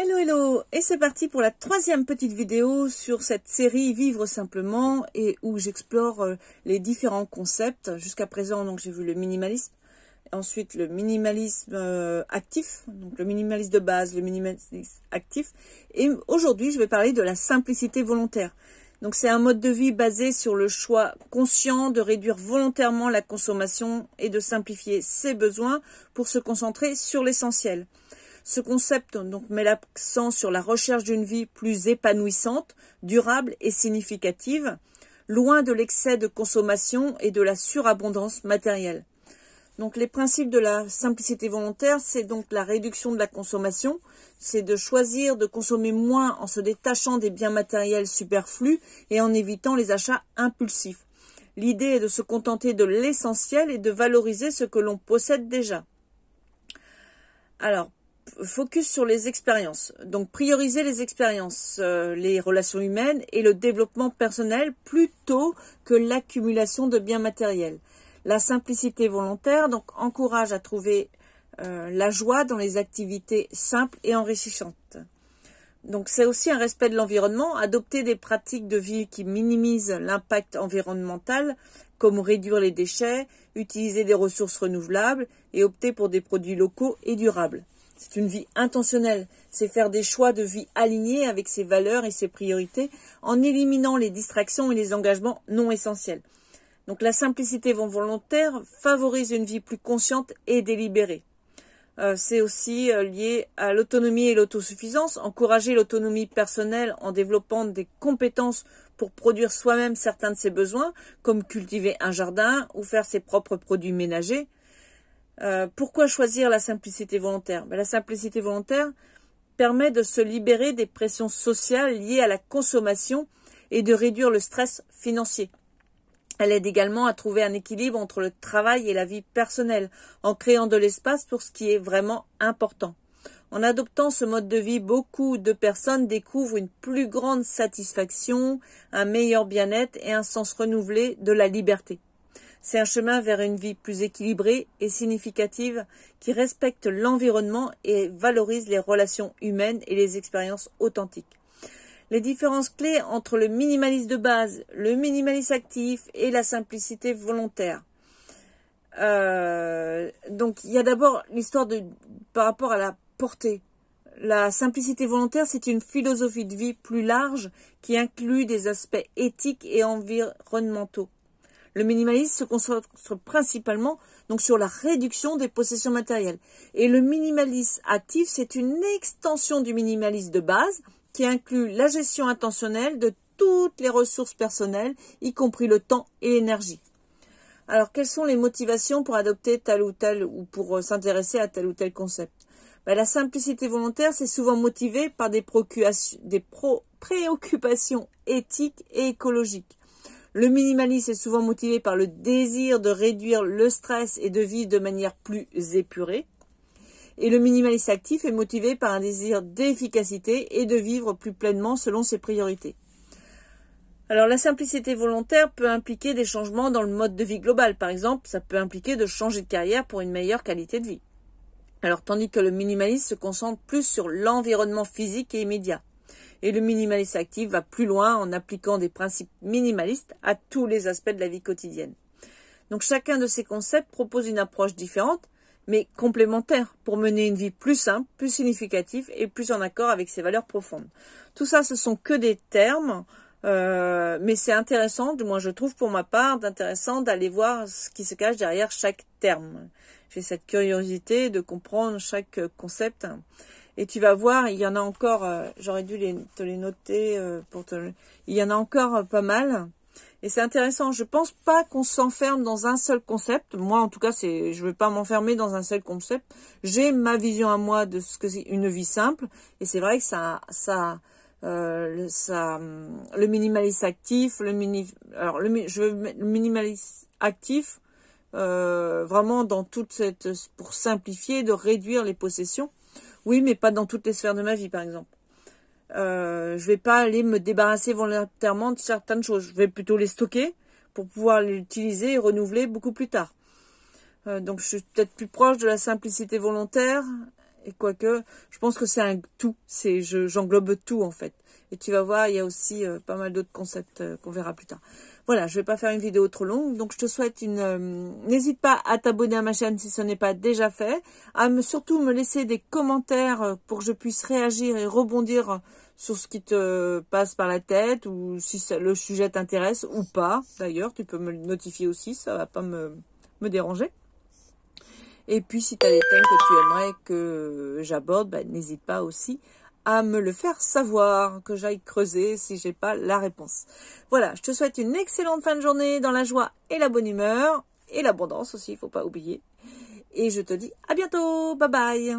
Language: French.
Hello hello, et c'est parti pour la troisième petite vidéo sur cette série Vivre simplement et où j'explore les différents concepts. Jusqu'à présent, donc j'ai vu le minimalisme, ensuite le minimalisme actif, donc le minimalisme de base, le minimalisme actif, et aujourd'hui je vais parler de la simplicité volontaire. Donc c'est un mode de vie basé sur le choix conscient de réduire volontairement la consommation et de simplifier ses besoins pour se concentrer sur l'essentiel. Ce concept donc met l'accent sur la recherche d'une vie plus épanouissante, durable et significative, loin de l'excès de consommation et de la surabondance matérielle. Donc les principes de la simplicité volontaire, c'est donc la réduction de la consommation, c'est de choisir de consommer moins en se détachant des biens matériels superflus et en évitant les achats impulsifs. L'idée est de se contenter de l'essentiel et de valoriser ce que l'on possède déjà. Alors, focus sur les expériences. Donc, prioriser les expériences, les relations humaines et le développement personnel plutôt que l'accumulation de biens matériels. La simplicité volontaire donc encourage à trouver la joie dans les activités simples et enrichissantes. Donc, c'est aussi un respect de l'environnement, adopter des pratiques de vie qui minimisent l'impact environnemental, comme réduire les déchets, utiliser des ressources renouvelables et opter pour des produits locaux et durables. C'est une vie intentionnelle, c'est faire des choix de vie alignés avec ses valeurs et ses priorités en éliminant les distractions et les engagements non essentiels. Donc la simplicité volontaire favorise une vie plus consciente et délibérée. C'est aussi lié à l'autonomie et l'autosuffisance, encourager l'autonomie personnelle en développant des compétences pour produire soi-même certains de ses besoins, comme cultiver un jardin ou faire ses propres produits ménagers. Pourquoi choisir la simplicité volontaire? La simplicité volontaire permet de se libérer des pressions sociales liées à la consommation et de réduire le stress financier. Elle aide également à trouver un équilibre entre le travail et la vie personnelle, en créant de l'espace pour ce qui est vraiment important. En adoptant ce mode de vie, beaucoup de personnes découvrent une plus grande satisfaction, un meilleur bien-être et un sens renouvelé de la liberté. C'est un chemin vers une vie plus équilibrée et significative qui respecte l'environnement et valorise les relations humaines et les expériences authentiques. Les différences clés entre le minimalisme de base, le minimalisme actif et la simplicité volontaire. Donc il y a d'abord l'histoire par rapport à la portée. La simplicité volontaire, c'est une philosophie de vie plus large qui inclut des aspects éthiques et environnementaux. Le minimalisme se concentre principalement donc sur la réduction des possessions matérielles. Et le minimalisme actif, c'est une extension du minimalisme de base qui inclut la gestion intentionnelle de toutes les ressources personnelles, y compris le temps et l'énergie. Alors, quelles sont les motivations pour adopter tel ou tel ou pour s'intéresser à tel ou tel concept? La simplicité volontaire, c'est souvent motivé par des préoccupations éthiques et écologiques. Le minimalisme est souvent motivé par le désir de réduire le stress et de vivre de manière plus épurée. Et le minimalisme actif est motivé par un désir d'efficacité et de vivre plus pleinement selon ses priorités. Alors la simplicité volontaire peut impliquer des changements dans le mode de vie global. Par exemple, ça peut impliquer de changer de carrière pour une meilleure qualité de vie. Alors tandis que le minimalisme se concentre plus sur l'environnement physique et immédiat. Et le minimalisme actif va plus loin en appliquant des principes minimalistes à tous les aspects de la vie quotidienne. Donc chacun de ces concepts propose une approche différente, mais complémentaire pour mener une vie plus simple, plus significative et plus en accord avec ses valeurs profondes. Tout ça, ce sont que des termes, mais c'est intéressant, du moins je trouve pour ma part, d'intéressant d'aller voir ce qui se cache derrière chaque terme. J'ai cette curiosité de comprendre chaque concept. Et tu vas voir, il y en a encore, j'aurais dû te les noter, il y en a encore pas mal. Et c'est intéressant, je pense pas qu'on s'enferme dans un seul concept. Moi, en tout cas, je veux pas m'enfermer dans un seul concept. J'ai ma vision à moi de ce que c'est une vie simple. Et c'est vrai que le minimalisme actif, le minimalisme actif, vraiment dans pour simplifier, de réduire les possessions. Oui, mais pas dans toutes les sphères de ma vie, par exemple. Je vais pas aller me débarrasser volontairement de certaines choses. Je vais plutôt les stocker pour pouvoir les utiliser et renouveler beaucoup plus tard. Donc, je suis peut-être plus proche de la simplicité volontaire Et quoique, je pense que c'est un tout. J'englobe tout, en fait. Et tu vas voir, il y a aussi pas mal d'autres concepts qu'on verra plus tard. Voilà, je vais pas faire une vidéo trop longue. Donc, je te souhaite n'hésite pas à t'abonner à ma chaîne si ce n'est pas déjà fait. Surtout me laisser des commentaires pour que je puisse réagir et rebondir sur ce qui te passe par la tête ou si le sujet t'intéresse ou pas. D'ailleurs, tu peux me le notifier aussi, ça va pas me déranger. Et puis, si tu as des thèmes que tu aimerais que j'aborde, n'hésite pas aussi à me le faire savoir, que j'aille creuser si j'ai pas la réponse. Voilà, je te souhaite une excellente fin de journée dans la joie et la bonne humeur, et l'abondance aussi, il faut pas oublier. Et je te dis à bientôt, bye bye.